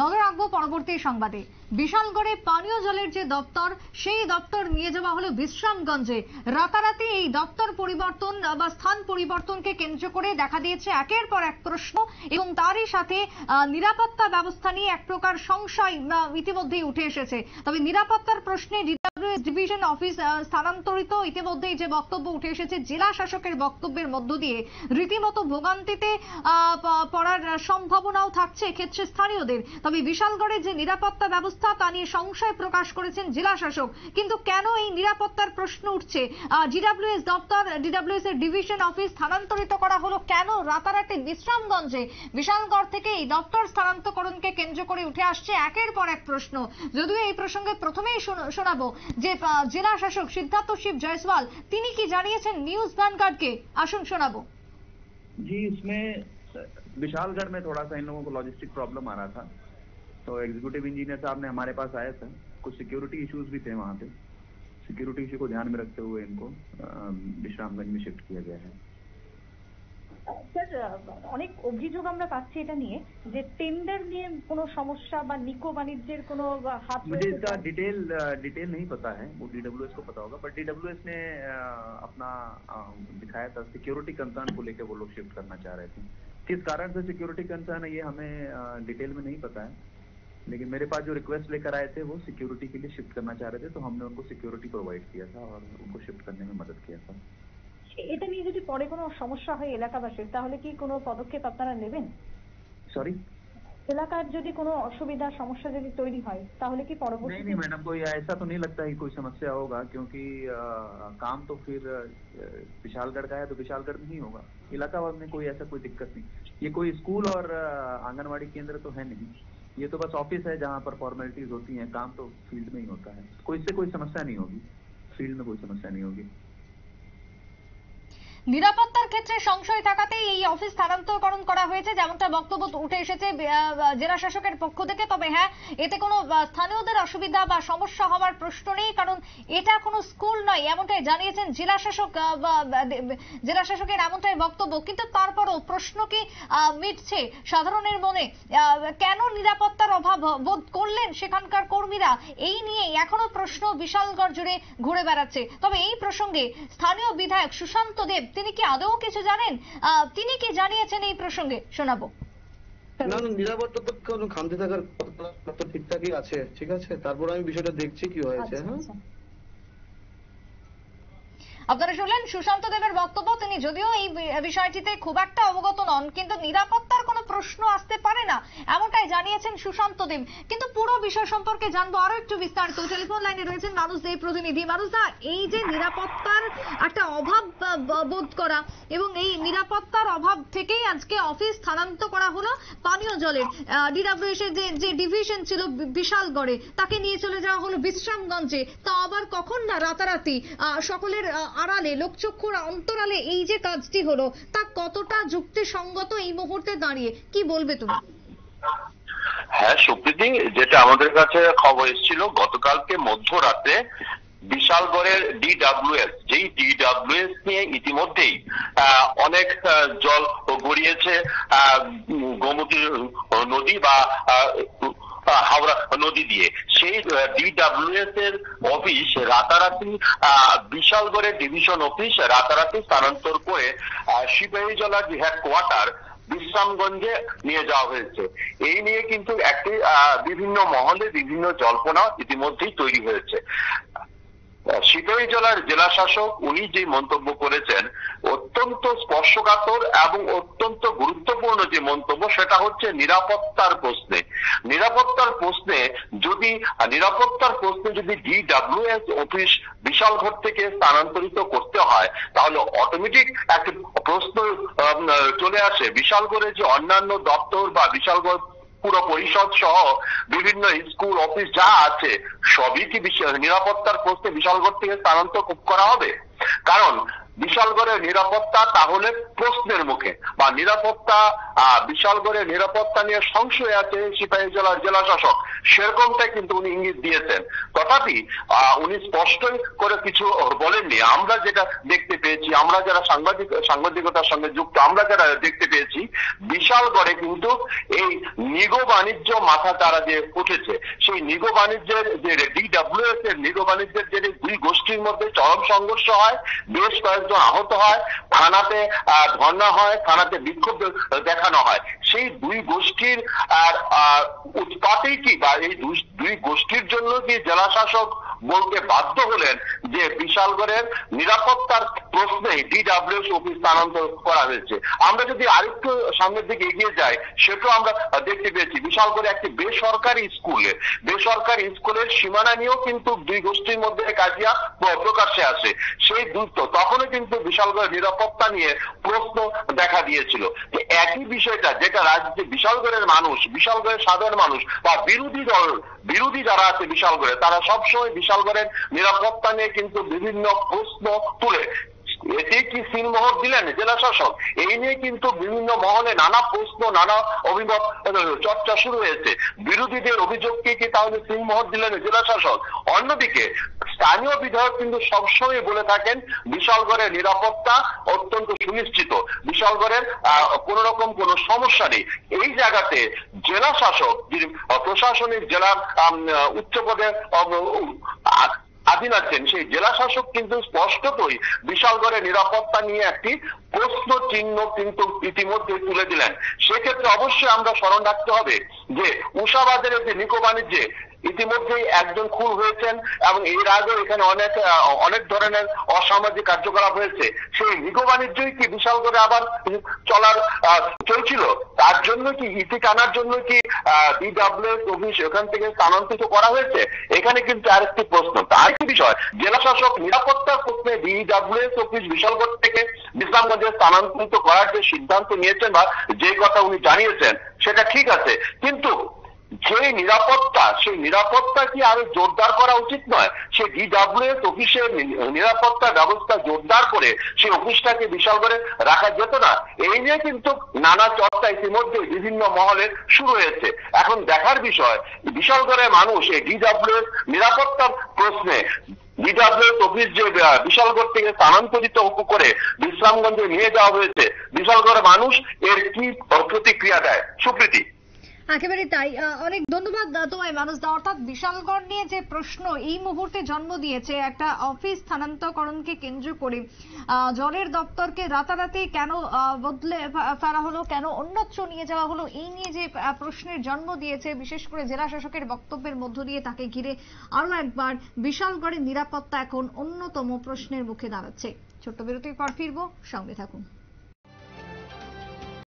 নজর রাখবো পরবর্তী সংবাদে। বিশালগড়ে পানীয় জলের যে দপ্তর, সেই দপ্তর নিয়ে যাওয়া হলো বিশ্রামগঞ্জে। রাতারাতি এই দপ্তর পরিবর্তন বা স্থান পরিবর্তনকে কেন্দ্র করে দেখা দিয়েছে একের পর এক প্রশ্ন, এবং তারই সাথে নিরাপত্তা ব্যবস্থা নিয়ে এক প্রকার সংশয় ইতিমধ্যেই উঠে এসেছে। তবে নিরাপত্তার প্রশ্নে ডিভিশন অফিস স্থানান্তরিত ইতিমধ্যেই যে বক্তব্য উঠে এসেছে, জেলা শাসকের বক্তব্যের মধ্য দিয়ে রীতিমতো ভোগান্তিতে পড়ার সম্ভাবনাও থাকছে এক্ষেত্রে স্থানীয়দের। তবে বিশালগড়ে যে নিরাপত্তা ব্যবস্থা তা নিয়ে সংশয় প্রকাশ করেছেন জেলা শাসক। কিন্তু কেন এই নিরাপত্তার প্রশ্ন উঠছে? ডিডব্লিউএস দপ্তর, ডিডব্লিউএস এর ডিভিশন অফিস স্থানান্তরিত করা হলো কেন রাতারাতি বিশ্রামগঞ্জে? বিশালগড় থেকে এই দপ্তর স্থানান্তরকরণকে কেন্দ্র করে উঠে আসছে একের পর এক প্রশ্ন। যদিও এই প্রসঙ্গে প্রথমেই শোনাবো যে জেলা শাসক সিদ্ধার্থ শিব জয়সওয়াল তিনি কি জানিয়েছেন নিউজ ভ্যানগার্ডকে। আসুন শোনাবো। जी, इसमें विशालगढ़ में थोड़ा सा इन लोगों को लॉजिस्टिक प्रॉब्लम आ रहा था, तो एग्जीक्यूटिव इंजीनियर साहब ने हमारे पास आया था। कुछ सिक्योरिटी इश्यूज भी थे वहाँ पे। सिक्योरिटी इश्यू को ध्यान में रखते हुए इनको विश्रामगंज में शिफ्ट किया गया है। স্যার, অনেক অভিযোগ আমরা পাচ্ছি এটা নিয়ে যে টেন্ডার নিয়ে কোনো সমস্যা বা নিকো বাণিজ্যের কোনো হাত রয়েছে। मुझे इसका डिटेल नहीं पता है, वो डीडब्ल्यूएस को पता होगा, बट डीडब्ल्यूएस ने अपना दिखाया था सिक्योरिटी कंसर्न को लेकर वो लोग शिफ्ट करना चाह रहे थे। किस कारण से सिक्योरिटी कंसर्न है ये हमें डिटेल में नहीं पता है, लेकिन मेरे पास जो रिक्वेस्ट लेकर आए थे वो सिक्योरिटी के लिए शिफ्ट करना चाह रहे थे, तो हमने उनको सिक्योरिटी प्रोवाइड किया था और उनको शिफ्ट करने में मदद किया था। এটা নিয়ে যদি পরে কোনো সমস্যা হয় এলাকাবাসীর, তাহলে কি কোনো পদক্ষেপ আপনারা নেবেন? सॉरी, এলাকার যদি কোনো অসুবিধা সমস্যা যদি তৈরি হয় তাহলে কি পরবর্তী? नहीं मैडम, कोई ऐसा तो नहीं लगता है कोई समस्या होगा, क्योंकि काम तो फिर विशालगढ़ का है तो विशालगढ़ में ही होगा। इलाकावार में कोई ऐसा कोई दिक्कत नहीं। ये कोई स्कूल और आंगनवाड़ी केंद्र तो है नहीं, ये तो बस ऑफिस है जहाँ पर फॉर्मेलिटीज होती हैं। काम तो फील्ड में ही होता है, कोई इससे कोई समस्या नहीं होगी, फील्ड में कोई समस्या नहीं होगी। নিরাপত্তার ক্ষেত্রে সংশয় থাকাতেই এই অফিস স্থানান্তরকরণ করা হয়েছে, যেমনটা বক্তব্য উঠে এসেছে জেলা শাসকের পক্ষ থেকে। তবে হ্যাঁ, এতে কোনো স্থানীয়দের অসুবিধা বা সমস্যা হওয়ার প্রশ্ন নেই, কারণ এটা কোনো স্কুল নয়, এমনটাই জানিয়েছেন জেলা শাসক। জেলা শাসকের এমনটাই বক্তব্য। কিন্তু তারপরও প্রশ্ন কি মিটছে সাধারণের মনে? কেন নিরাপত্তার অভাব বোধ করলেন সেখানকার কর্মীরা? এই নিয়ে এখনো প্রশ্ন বিশালগড় জুড়ে ঘুরে বেড়াচ্ছে। তবে এই প্রসঙ্গে স্থানীয় বিধায়ক সুশান্ত দেব তিনি কি আদৌ কিছু জানেন? তিনি কি জানিয়েছেন এই প্রসঙ্গে শোনাবো। না, নিরাপত্তা তো কোনো খামতি থাকার কথা ঠিকঠাকই আছে, ঠিক আছে। তারপর আমি বিষয়টা দেখছি কি হয়েছে। হ্যাঁ, আপনারা শুনলেন সুশান্ত দেবের বক্তব্য। তিনি যদিও এই বিষয়টিতে খুব একটা অবগত নন, কিন্তু নিরাপত্তার কোনো প্রশ্ন আসতে পারে না এমনটাই জানিয়েছেন সুশান্ত দেব। কিন্তু পুরো বিষয় সম্পর্কে জানবো আরো একটু বিস্তারিত। টেলিফোন লাইনে রয়েছেন মানুষ দেব প্রতিনিধি। মানুষ দা, এই যে নিরাপত্তার একটা অভাব বোধ করা এবং এই নিরাপত্তার অভাব থেকেই আজকে অফিস স্থানান্তর করা হলো পানীয় জলের। ডিডব্লিউএস এর যে ডিভিশন ছিল বিশালগড়ে, তাকে নিয়ে চলে যাওয়া হলো বিশ্রামগঞ্জে। তা আবার কখন না রাতারাতি সকলের আড়ালে, লোকচক্ষুর অন্তরালে এই যে কাজটি হলো, তা কতটা যুক্তিসঙ্গত এই মুহূর্তে দাঁড়িয়ে? কি বলবে তুমি? হ্যাঁ সুপ্রীতি, যেটা আমাদের কাছে খবর এসেছিল গতকালকে মধ্যরাতে, বিশালগড়ের ডিডব্লিউএস, যেই ডিডব্লিউএস নিয়ে ইতিমধ্যেই অনেক জল গড়িয়েছে গোমতী নদী বা হাওড়া নদী দিয়ে, সেই ডিডব্লিউএস এর অফিস রাতারাতি বিশালগড়ের ডিভিশন অফিস রাতারাতি স্থানান্তর করে সিপাহীজলার যে হেডকোয়ার্টার বিশ্রামগঞ্জে নিয়ে যাওয়া হয়েছে। এই নিয়ে কিন্তু একটি বিভিন্ন মহলে বিভিন্ন জল্পনা ইতিমধ্যেই তৈরি হয়েছে। সিপাহীজলার জেলা শাসক উনি যে মন্তব্য করেছেন অত্যন্ত স্পর্শকাতর এবং অত্যন্ত গুরুত্বপূর্ণ যে মন্তব্য, সেটা হচ্ছে নিরাপত্তার প্রশ্নে যদি ডিডব্লিউএস অফিস বিশালগড় থেকে স্থানান্তরিত করতে হয়, তাহলে অটোমেটিক একটা প্রশ্ন চলে আসে, বিশালগড়ে যে অন্যান্য দপ্তর বা বিশালগড় পুরো পরিষদ সহ বিভিন্ন স্কুল অফিস যা আছে সবই কি নিরাপত্তার প্রশ্নে বিশালগড় থেকে স্থানান্তর করা হবে? কারণ বিশালগড়ের নিরাপত্তা তাহলে প্রশ্নের মুখে, বা নিরাপত্তা বিশালগড়ের নিরাপত্তা নিয়ে সংশয় আছে সিপাহী জেলার জেলা শাসক, সেরকমটাই কিন্তু উনি ইঙ্গিত দিয়েছেন। তথাপি উনি স্পষ্টই করে কিছু বলেননি। আমরা যেটা দেখতে পেয়েছি, আমরা যারা সাংবাদিকতার সঙ্গে যুক্ত, আমরা যারা দেখতে পেয়েছি, বিশালগড়ে কিন্তু এই নিগো বাণিজ্য মাথা তারা যে উঠেছে, সেই নিগো বাণিজ্যের যে DWS এর নিগো বাণিজ্যের যে দুই গোষ্ঠীর মধ্যে চরম সংঘর্ষ হয়, বেশ কয়েকজন আহত হয়, থানাতে ধর্ণা হয়, থানাতে বিক্ষোভ দেখানো হয়। সেই দুই গোষ্ঠীর উৎপাতেই কি, বা এই দুই গোষ্ঠীর জন্য কি জেলা শাসক বলতে বাধ্য হলেন যে বিশালগড়ের নিরাপত্তার প্রশ্নে DWS অফিস স্থানান্তর করা হয়েছে। আমরা যদি আরেকটু সামনের দিকে এগিয়ে যাই, সেটাও আমরা দেখতে পেয়েছি বিশালগড়ে একটি বেসরকারি স্কুলের সীমানা নিয়েও কিন্তু দুই গোষ্ঠীর মধ্যে কাজিয়া প্রকাশ্যে আসে। সেই তখনও কিন্তু বিশালগড়ের নিরাপত্তা নিয়ে প্রশ্ন দেখা দিয়েছিল। একই বিষয়টা যেটা রাজ্যে বিশালগড়ের মানুষ, বিশালগড়ের সাধারণ মানুষ বা বিরোধী যারা আছে বিশালগড়ে, তারা সবসময় বিশালগড়ের নিরাপত্তা নিয়ে কিন্তু বিভিন্ন প্রশ্ন তুলে। এটি কি সিলমোহর দিলেন জেলা শাসক? এই নিয়ে কিন্তু বিভিন্ন মহলে নানা প্রশ্ন, নানা অভিমত চর্চা শুরু হয়েছে। বিরোধীদের অভিযোগকে কি তাহলে সিলমোহর দিলেন জেলা শাসক? অন্যদিকে স্থানীয় বিধায়ক কিন্তু সবসময় বলে থাকেন বিশালগড়ের নিরাপত্তা অত্যন্ত সুনিশ্চিত, বিশালগড়ের কোন রকম কোন সমস্যা নেই। এই জায়গাতে জেলা শাসক, যিনি প্রশাসনিক জেলার উচ্চ পদে আধীন আছেন, সেই জেলা শাসক কিন্তু স্পষ্টতই বিশালগড়ের নিরাপত্তা নিয়ে একটি প্রশ্ন চিহ্ন কিন্তু ইতিমধ্যে তুলে দিলেন। সেক্ষেত্রে অবশ্যই আমরা স্মরণ রাখতে হবে যে উষাবাজারের যে নিকো বাণিজ্যে ইতিমধ্যেই একজন খুন হয়েছেন এবং এর আগেও এখানে অনেক ধরনের অসামাজিক কার্যকলাপ হয়েছে। সেই নিকো বাণিজ্যই কি বিশালগড়ে আবার চলছিল? তার জন্য কি ইতি টানার জন্য কি DWS অফিস এখান থেকে স্থানান্তরিত করা হয়েছে? এখানে কিন্তু আরেকটি প্রশ্ন, আরেকটি বিষয়, জেলা শাসক নিরাপত্তার প্রশ্নে DWS অফিস বিশালগড় থেকে বিশ্রামগঞ্জে স্থানান্তরিত করার যে সিদ্ধান্ত নিয়েছেন বা যে কথা উনি জানিয়েছেন, সেটা ঠিক আছে, কিন্তু সেই নিরাপত্তা কি আরো জোরদার করা উচিত নয়? সেই DWS অফিসের নিরাপত্তা ব্যবস্থা জোরদার করে সেই অফিসটাকে বিশালগড়ে রাখা যেত না? এই নিয়ে কিন্তু নানা চর্চা ইতিমধ্যে বিভিন্ন মহলে শুরু হয়েছে। এখন দেখার বিষয়, বিশালগড়ের মানুষ এই DWS নিরাপত্তার প্রশ্নে DWS অফিস যে বিশালগড় থেকে স্থানান্তরিত করে বিশ্রামগঞ্জে নিয়ে যাওয়া হয়েছে, বিশালগড়ের মানুষ এর কি প্রতিক্রিয়া দেয়? সুপ্রীতি। একেবারে তাই। অনেক ধন্যবাদ তোমায় মানুষদা। অর্থাৎ বিশালগড় নিয়ে যে প্রশ্ন এই মুহূর্তে জন্ম দিয়েছে, একটা অফিস স্থানান্তরকরণকে কেন্দ্র করে জলের দপ্তরকে রাতারাতি কেন বদলে ফেলা হলো, কেন অন্যত্র নিয়ে যাওয়া হলো, এই নিয়ে যে প্রশ্নের জন্ম দিয়েছে, বিশেষ করে জেলা শাসকের বক্তব্যের মধ্য দিয়ে তাকে ঘিরে আরো একবার বিশালগড়ের নিরাপত্তা এখন অন্যতম প্রশ্নের মুখে দাঁড়াচ্ছে। ছোট্ট বিরতির পর ফিরবো, সঙ্গে থাকুন।